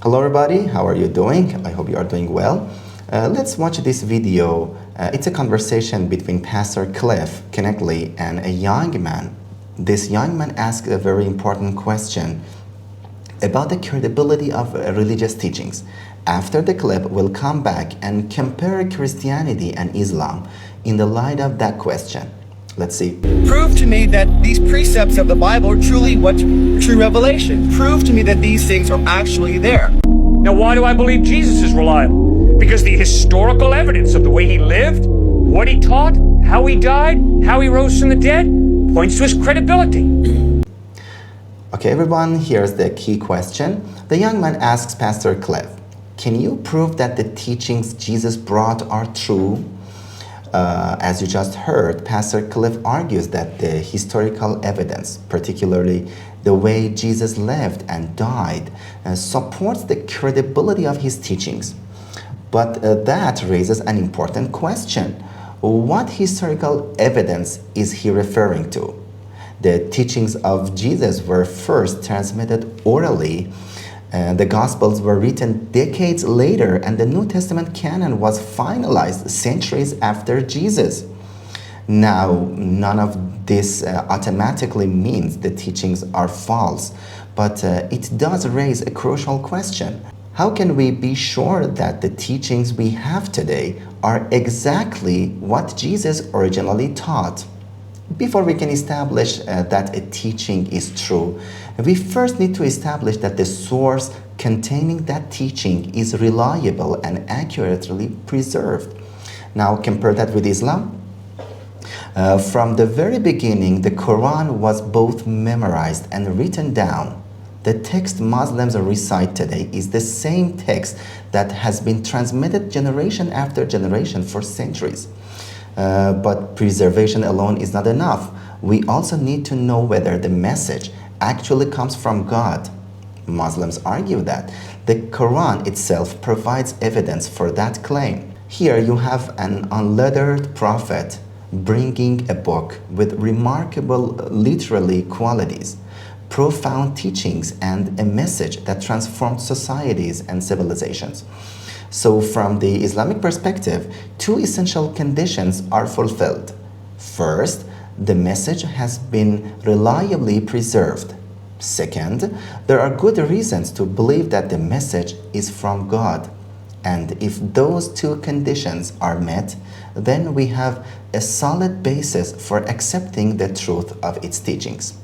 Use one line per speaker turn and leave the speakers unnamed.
Hello everybody, how are you doing? I hope you are doing well. Let's watch this video. It's a conversation between Pastor Cliff Kineckley and a young man. This young man asked a very important question about the credibility of religious teachings. After the clip, we'll come back and compare Christianity and Islam in the light of that question. Let's see.
Prove to me that these precepts of the Bible are truly what's true revelation. Prove to me that these things are actually there.
Now, why do I believe Jesus is reliable? Because the historical evidence of the way he lived, what he taught, how he died, how he rose from the dead, points to his credibility.
Okay, everyone, here's the key question. The young man asks Pastor Cliff, can you prove that the teachings Jesus brought are true? As you just heard, Pastor Cliff argues that the historical evidence, particularly the way Jesus lived and died, supports the credibility of his teachings. But that raises an important question. What historical evidence is he referring to? The teachings of Jesus were first transmitted orally. The Gospels were written decades later, and the New Testament canon was finalized centuries after Jesus. Now, none of this automatically means the teachings are false, but it does raise a crucial question. How can we be sure that the teachings we have today are exactly what Jesus originally taught? Before we can establish that a teaching is true, we first need to establish that the source containing that teaching is reliable and accurately preserved. Now compare that with Islam. From the very beginning, the Quran was both memorized and written down. The text Muslims recite today is the same text that has been transmitted generation after generation for centuries. But preservation alone is not enough. We also need to know whether the message actually comes from God. Muslims argue that the Quran itself provides evidence for that claim. Here you have an unlettered prophet bringing a book with remarkable literary qualities, profound teachings, and a message that transformed societies and civilizations. So from the Islamic perspective, two essential conditions are fulfilled. First, the message has been reliably preserved. Second, there are good reasons to believe that the message is from God. And if those two conditions are met, then we have a solid basis for accepting the truth of its teachings.